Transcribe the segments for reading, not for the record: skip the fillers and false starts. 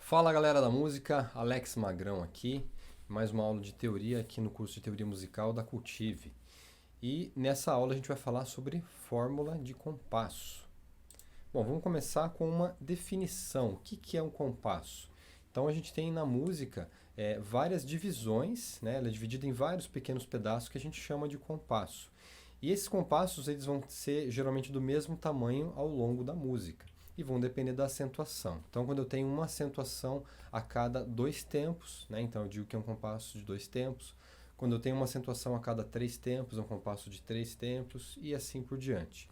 Fala galera da música, Alex Magrão aqui, mais uma aula de teoria aqui no curso de teoria musical da Cultive. E nessa aula a gente vai falar sobre fórmula de compasso. Bom, vamos começar com uma definição. O que é um compasso? Então a gente tem na música várias divisões, né? Ela é dividida em vários pequenos pedaços que a gente chama de compasso. E esses compassos eles vão ser geralmente do mesmo tamanho ao longo da música e vão depender da acentuação. Então, quando eu tenho uma acentuação a cada 2 tempos, né, então eu digo que é um compasso de 2 tempos. Quando eu tenho uma acentuação a cada 3 tempos, é um compasso de 3 tempos e assim por diante.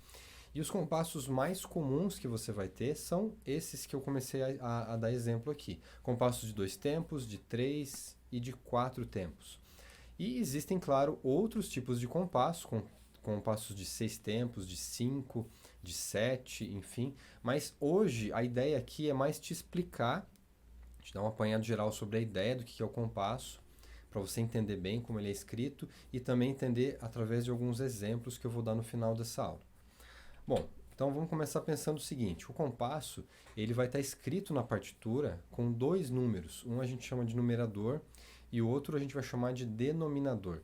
E os compassos mais comuns que você vai ter são esses que eu comecei a dar exemplo aqui. Compassos de 2 tempos, de 3 e de 4 tempos. E existem, claro, outros tipos de compasso, compassos de 6 tempos, de 5, de 7, enfim. Mas hoje a ideia aqui é mais te explicar, te dar um apanhado geral sobre a ideia do que é o compasso, para você entender bem como ele é escrito e também entender através de alguns exemplos que eu vou dar no final dessa aula. Bom, então vamos começar pensando o seguinte: o compasso ele vai estar escrito na partitura com 2 números. Um a gente chama de numerador e o outro a gente vai chamar de denominador,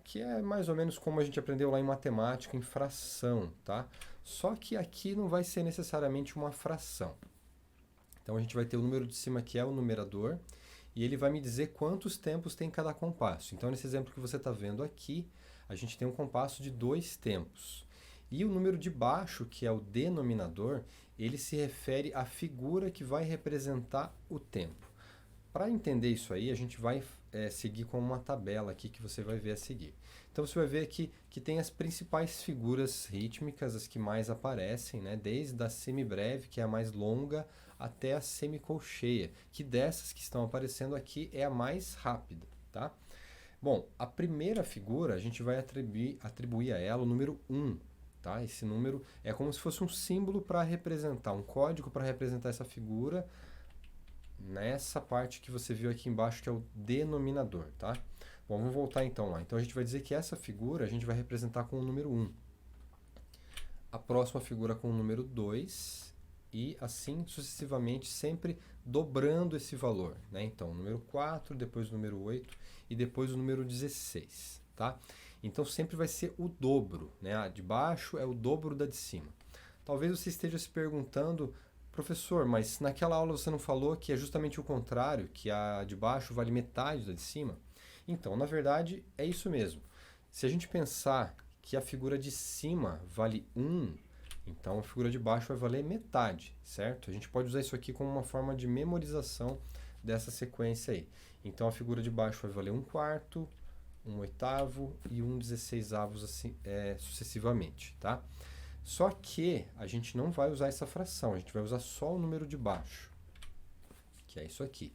que é mais ou menos como a gente aprendeu lá em matemática, em fração, tá? Só que aqui não vai ser necessariamente uma fração. Então a gente vai ter o número de cima que é o numerador e ele vai me dizer quantos tempos tem cada compasso. Então nesse exemplo que você está vendo aqui, a gente tem um compasso de 2 tempos. E o número de baixo, que é o denominador, ele se refere à figura que vai representar o tempo. Para entender isso aí, a gente vai seguir com uma tabela aqui que você vai ver a seguir. Então você vai ver aqui que tem as principais figuras rítmicas, as que mais aparecem, né? Desde a semibreve, que é a mais longa, até a semicolcheia, que dessas que estão aparecendo aqui é a mais rápida, tá? Bom, a primeira figura a gente vai atribuir a ela o número 1. Tá? Esse número é como se fosse um símbolo para representar, um código para representar essa figura nessa parte que você viu aqui embaixo, que é o denominador. Tá? Bom, vamos voltar então lá. Então a gente vai dizer que essa figura a gente vai representar com o número 1. A próxima figura com o número 2 e assim sucessivamente, sempre dobrando esse valor. Né? Então, o número 4, depois o número 8 e depois o número 16. Tá? Então sempre vai ser o dobro, né? A de baixo é o dobro da de cima. Talvez você esteja se perguntando, professor, mas naquela aula você não falou que é justamente o contrário, que a de baixo vale metade da de cima? Então, na verdade, é isso mesmo. Se a gente pensar que a figura de cima vale 1, então a figura de baixo vai valer metade, certo? A gente pode usar isso aqui como uma forma de memorização dessa sequência aí. Então a figura de baixo vai valer 1/4, 1/8 e 1/16 assim, sucessivamente, tá? Só que a gente não vai usar essa fração, a gente vai usar só o número de baixo, que é isso aqui,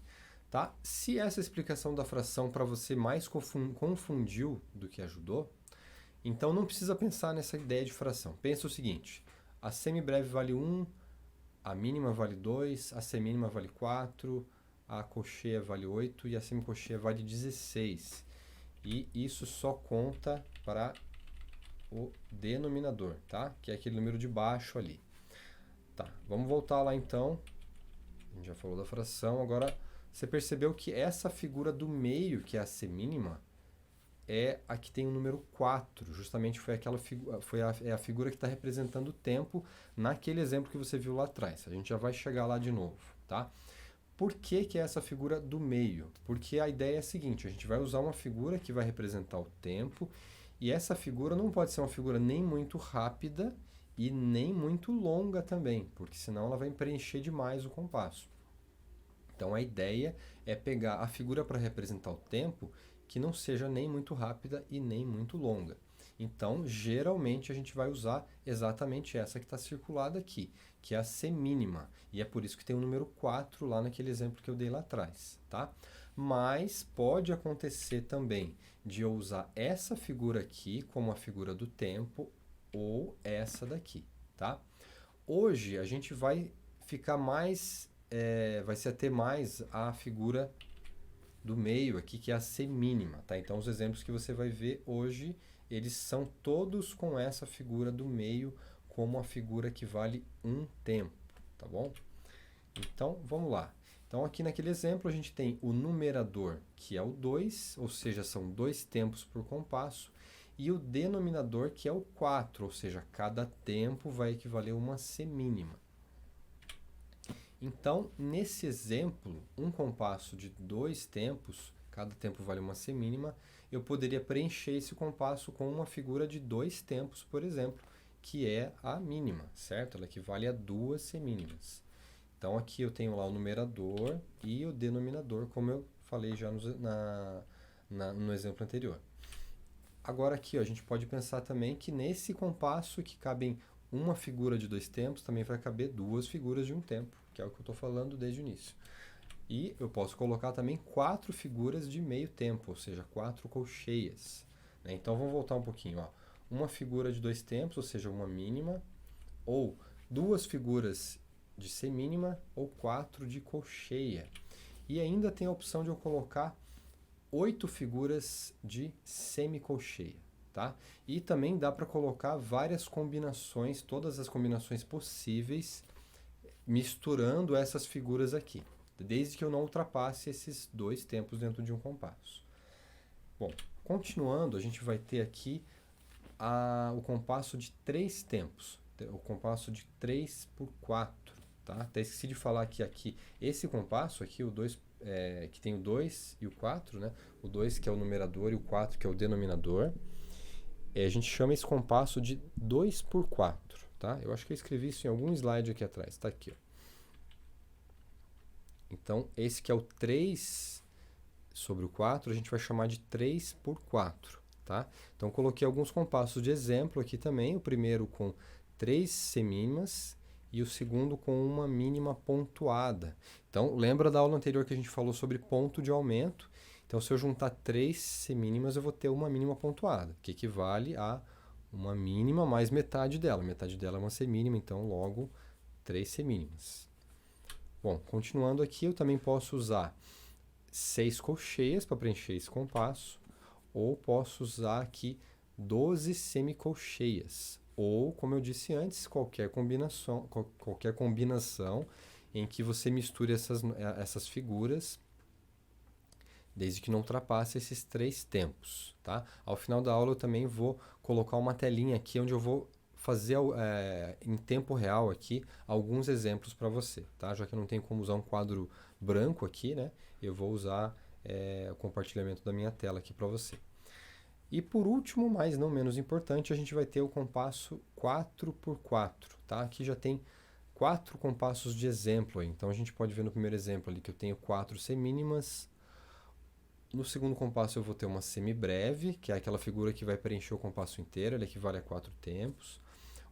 tá? Se essa explicação da fração para você mais confundiu do que ajudou, então não precisa pensar nessa ideia de fração. Pensa o seguinte: a semibreve vale 1, a mínima vale 2, a semínima vale 4, a colcheia vale 8 e a semicolcheia vale 16. E isso só conta para o denominador, tá? Que é aquele número de baixo ali. Tá, vamos voltar lá então. A gente já falou da fração. Agora, você percebeu que essa figura do meio, que é a semínima, é a que tem o número 4. Justamente foi aquela é a figura que está representando o tempo naquele exemplo que você viu lá atrás. A gente já vai chegar lá de novo, tá? Por que é essa figura do meio? Porque a ideia é a seguinte: a gente vai usar uma figura que vai representar o tempo, e essa figura não pode ser uma figura nem muito rápida e nem muito longa também, porque senão ela vai preencher demais o compasso. Então a ideia é pegar a figura para representar o tempo que não seja nem muito rápida e nem muito longa. Então, geralmente a gente vai usar exatamente essa que está circulada aqui, que é a semínima. E é por isso que tem o número 4 lá naquele exemplo que eu dei lá atrás, tá? Mas pode acontecer também de eu usar essa figura aqui como a figura do tempo ou essa daqui, tá? Hoje a gente vai ficar mais, vai se ater mais à figura do meio aqui, que é a semínima, tá? Então os exemplos que você vai ver hoje, eles são todos com essa figura do meio como a figura que vale 1 tempo, tá bom? Então, vamos lá. Então, aqui naquele exemplo, a gente tem o numerador, que é o 2, ou seja, são 2 tempos por compasso, e o denominador, que é o 4, ou seja, cada tempo vai equivaler a uma semínima. Então, nesse exemplo, um compasso de 2 tempos, cada tempo vale uma semínima, eu poderia preencher esse compasso com uma figura de 2 tempos, por exemplo, que é a mínima, certo? Ela equivale a 2 semínimas. Então, aqui eu tenho lá o numerador e o denominador, como eu falei já no exemplo anterior. Agora aqui, ó, a gente pode pensar também que nesse compasso que cabem uma figura de 2 tempos, também vai caber 2 figuras de um tempo, que é o que eu estou falando desde o início. E eu posso colocar também 4 figuras de meio tempo, ou seja, 4 colcheias, né? Então, vamos voltar um pouquinho, ó. Uma figura de 2 tempos, ou seja, uma mínima, ou 2 figuras de semínima ou 4 de colcheia. E ainda tem a opção de eu colocar 8 figuras de semicolcheia, tá? E também dá para colocar várias combinações, todas as combinações possíveis, misturando essas figuras aqui, desde que eu não ultrapasse esses 2 tempos dentro de um compasso. Bom, continuando, a gente vai ter aqui o compasso de 3 tempos, o compasso de 3 por 4. Tá? Até esqueci de falar que aqui, esse compasso aqui, o 2, que tem o 2 e o 4, né? O 2 que é o numerador e o 4 que é o denominador. A gente chama esse compasso de 2 por 4. Tá? Eu acho que eu escrevi isso em algum slide aqui atrás. Está aqui. Ó. Então, esse que é o 3 sobre o 4, a gente vai chamar de 3 por 4. Tá? Então, coloquei alguns compassos de exemplo aqui também. O primeiro com 3 semínimas e o segundo com uma mínima pontuada. Então, lembra da aula anterior que a gente falou sobre ponto de aumento? Então, se eu juntar 3 semínimas, eu vou ter uma mínima pontuada, que equivale a uma mínima mais metade dela. Metade dela é uma semínima, então, logo, 3 semínimas. Bom, continuando aqui, eu também posso usar 6 colcheias para preencher esse compasso, ou posso usar aqui 12 semicolcheias. Ou, como eu disse antes, qualquer combinação em que você misture essas figuras, desde que não ultrapasse esses 3 tempos. Tá? Ao final da aula eu também vou colocar uma telinha aqui onde eu vou fazer em tempo real aqui alguns exemplos para você. Tá? Já que eu não tenho como usar um quadro branco aqui, né? Eu vou usar o compartilhamento da minha tela aqui para você. E por último, mas não menos importante, a gente vai ter o compasso 4 por 4, tá? Aqui já tem 4 compassos de exemplo aí. Então a gente pode ver no primeiro exemplo ali que eu tenho 4 semínimas. No segundo compasso eu vou ter uma semibreve, que é aquela figura que vai preencher o compasso inteiro, ele equivale a 4 tempos.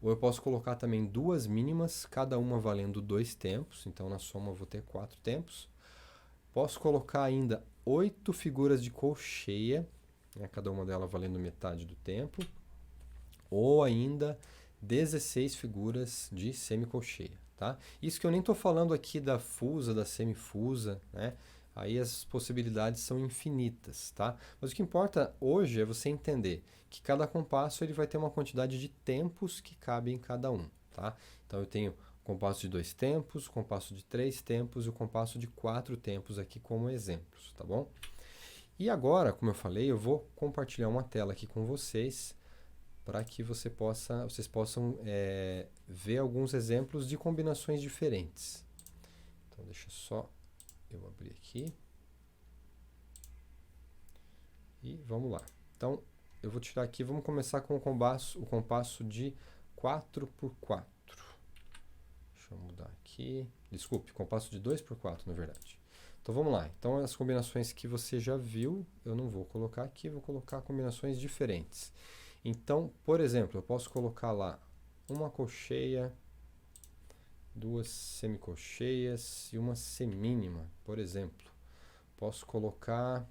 Ou eu posso colocar também 2 mínimas, cada uma valendo 2 tempos, então na soma eu vou ter 4 tempos. Posso colocar ainda 8 figuras de colcheia, cada uma delas valendo metade do tempo, ou ainda 16 figuras de semicolcheia. Tá? Isso que eu nem estou falando aqui da fusa, da semifusa, né? Aí as possibilidades são infinitas. Tá? Mas o que importa hoje é você entender que cada compasso ele vai ter uma quantidade de tempos que cabem em cada um. Tá? Então eu tenho o compasso de 2 tempos, o compasso de 3 tempos e o compasso de 4 tempos aqui como exemplos. Tá bom? E agora, como eu falei, eu vou compartilhar uma tela aqui com vocês para que vocês possam ver alguns exemplos de combinações diferentes. Então, deixa só eu abrir aqui. E vamos lá. Então, eu vou tirar aqui, vamos começar com o compasso de 4 por 4. Deixa eu mudar aqui. Desculpe, compasso de 2 por 4, na verdade. Então vamos lá. Então as combinações que você já viu, eu não vou colocar aqui, vou colocar combinações diferentes. Então, por exemplo, eu posso colocar lá uma colcheia, 2 semicolcheias e uma semínima, por exemplo. Posso colocar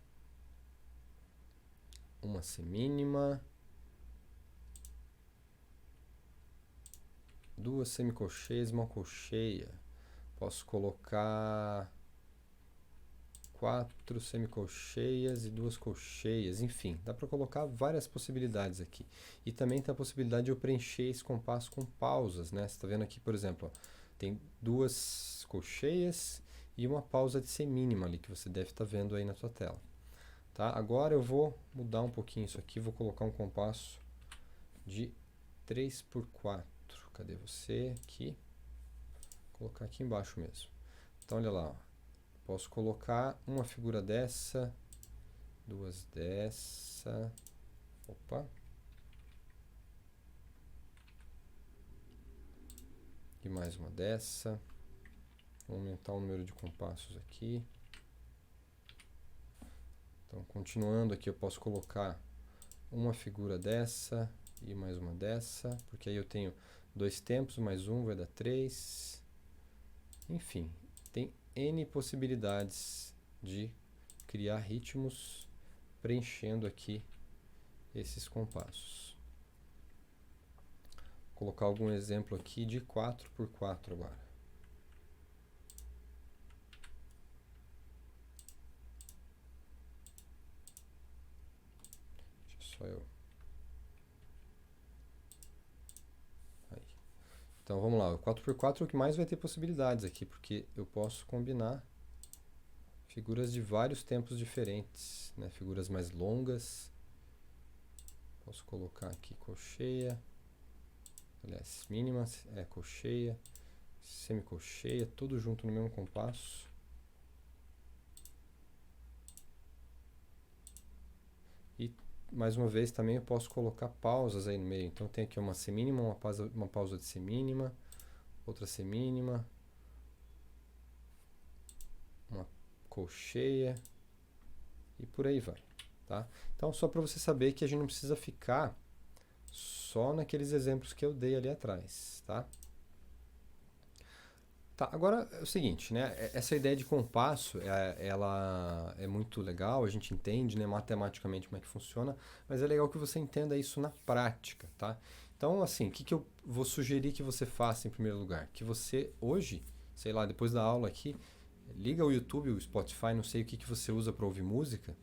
uma semínima, 2 semicolcheias e uma colcheia. Posso colocar 4 semicolcheias e 2 colcheias, enfim, dá para colocar várias possibilidades aqui. E também tem a possibilidade de eu preencher esse compasso com pausas, né? Você está vendo aqui, por exemplo, ó, tem 2 colcheias e uma pausa de semínima ali, que você deve estar vendo aí na sua tela. Tá? Agora eu vou mudar um pouquinho isso aqui, vou colocar um compasso de 3/4. Cadê você? Aqui. Vou colocar aqui embaixo mesmo. Então olha lá, ó. Posso colocar uma figura dessa, duas dessa, opa, e mais uma dessa. Vou aumentar o número de compassos aqui. Então, continuando aqui, eu posso colocar uma figura dessa e mais uma dessa, porque aí eu tenho 2 tempos, mais um vai dar 3. Enfim, tem N possibilidades de criar ritmos preenchendo aqui esses compassos. Vou colocar algum exemplo aqui de 4/4 agora. Só eu. Aí. Então vamos lá, o 4/4 é o que mais vai ter possibilidades aqui, porque eu posso combinar figuras de vários tempos diferentes, né? Figuras mais longas. Posso colocar aqui colcheia, aliás, mínima, colcheia, semicolcheia, tudo junto no mesmo compasso. E mais uma vez também eu posso colocar pausas aí no meio. Então tem aqui uma semínima, uma pausa de semínima, outra semínima, uma colcheia e por aí vai, tá? Então só para você saber que a gente não precisa ficar só naqueles exemplos que eu dei ali atrás, tá? Tá, agora é o seguinte, né? Essa ideia de compasso, ela é muito legal, a gente entende, né, matematicamente como é que funciona, mas é legal que você entenda isso na prática, tá? Então, assim, o que eu vou sugerir que você faça em primeiro lugar? Que você hoje, sei lá, depois da aula aqui, liga o YouTube, o Spotify, não sei o que você usa para ouvir música,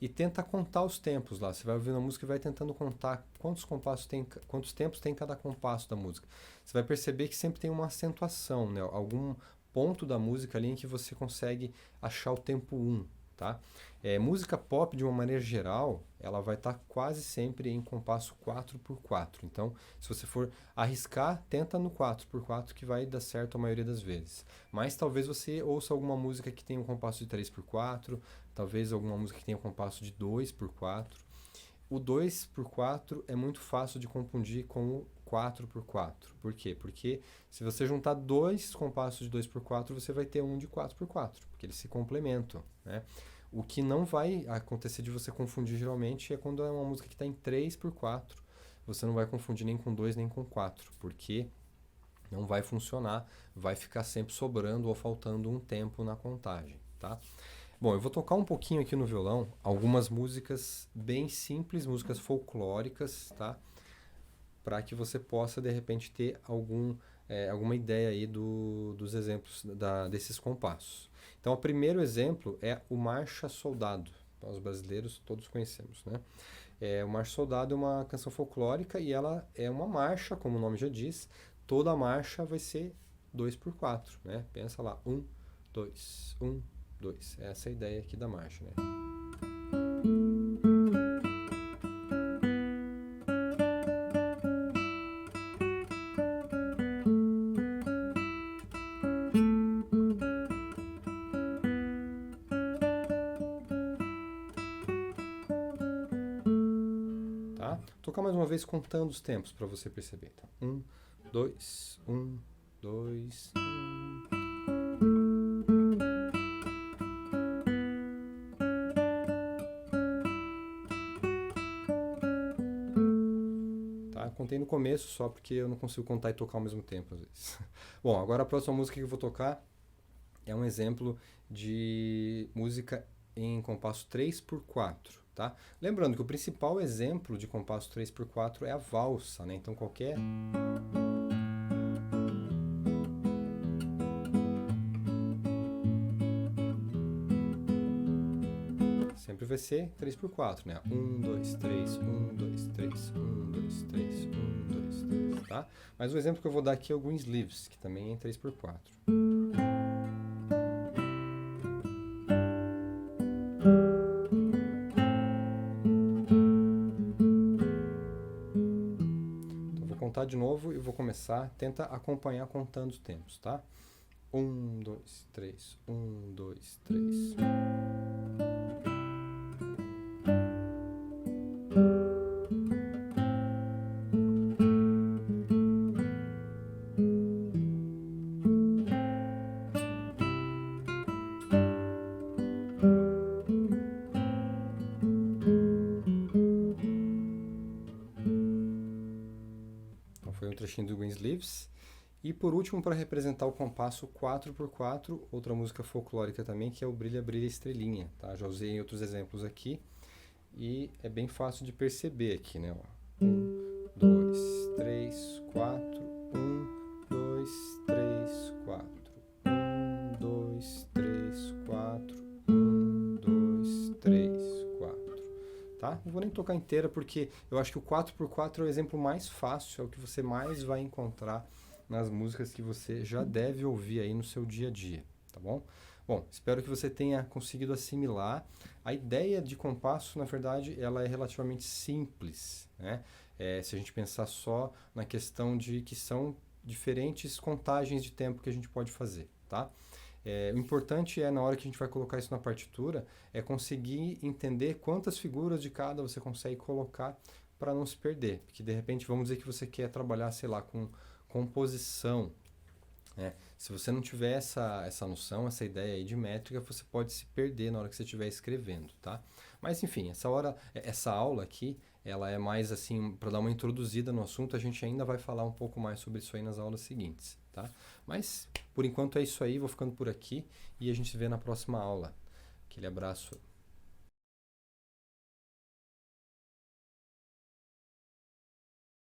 e tenta contar os tempos lá. Você vai ouvindo a música e vai tentando contar quantos tempos tem cada compasso da música. Você vai perceber que sempre tem uma acentuação, né? Algum ponto da música ali em que você consegue achar o tempo 1, tá? Música pop, de uma maneira geral, ela vai estar quase sempre em compasso 4/4. Então, se você for arriscar, tenta no 4/4 que vai dar certo a maioria das vezes. Mas talvez você ouça alguma música que tenha um compasso de 3/4, talvez alguma música que tenha um compasso de 2/4. O 2/4 é muito fácil de confundir com o 4/4. Por quê? Porque se você juntar dois compassos de 2/4, você vai ter um de 4/4, porque eles se complementam, né? O que não vai acontecer de você confundir geralmente é quando é uma música que está em 3/4. Você não vai confundir nem com 2 nem com 4, porque não vai funcionar, vai ficar sempre sobrando ou faltando um tempo na contagem, tá? Bom, eu vou tocar um pouquinho aqui no violão, algumas músicas bem simples, músicas folclóricas, tá? Para que você possa, de repente, ter alguma ideia aí dos exemplos desses compassos. Então, o primeiro exemplo é o Marcha Soldado. Os brasileiros todos conhecemos, né? O Marcha Soldado é uma canção folclórica e ela é uma marcha, como o nome já diz. Toda a marcha vai ser 2/4, né? Pensa lá, 1, 2, 1, 2. Essa é a ideia aqui da marcha, né? Tá? Vou tocar mais uma vez contando os tempos para você perceber. Tá? 1, 2, 1, 2, 1. Contei no começo só porque eu não consigo contar e tocar ao mesmo tempo às vezes. Bom, agora a próxima música que eu vou tocar é um exemplo de música em compasso 3/4, tá? Lembrando que o principal exemplo de compasso 3/4 é a valsa, né? Então qualquer sempre vai ser 3/4, né? 1, 2, 3, 1, 2, 3, 1, 2, 3, 1, 2, 3, tá? Mas o exemplo que eu vou dar aqui é o Greensleeves, que também é em 3/4. contar de novo e vou começar. Tenta acompanhar contando os tempos, tá? 1, 2, 3. 1, 2, 3. Então foi um trechinho do Greensleeves. E por último, para representar o compasso 4x4, outra música folclórica também, que é o Brilha, Brilha Estrelinha, tá? Já usei em outros exemplos aqui e é bem fácil de perceber aqui, né? 1, 2, 3, 4, 1, 2, 3, 4, 1, 2, 3, 4, 1, 2, 3, 4, tá? Não vou nem tocar inteira porque eu acho que o 4x4 é o exemplo mais fácil, é o que você mais vai encontrar nas músicas que você já deve ouvir aí no seu dia a dia, tá bom? Bom, espero que você tenha conseguido assimilar. A ideia de compasso, na verdade, ela é relativamente simples, né? Se a gente pensar só na questão de que são diferentes contagens de tempo que a gente pode fazer, tá? O importante é, na hora que a gente vai colocar isso na partitura, é conseguir entender quantas figuras de cada você consegue colocar para não se perder. Porque, de repente, vamos dizer que você quer trabalhar, sei lá, com composição, né? Se você não tiver essa noção, essa ideia aí de métrica, você pode se perder na hora que você estiver escrevendo, tá? Mas enfim, essa aula aqui, ela é mais assim, para dar uma introduzida no assunto, a gente ainda vai falar um pouco mais sobre isso aí nas aulas seguintes, tá? Mas, por enquanto é isso aí, vou ficando por aqui e a gente se vê na próxima aula. Aquele abraço.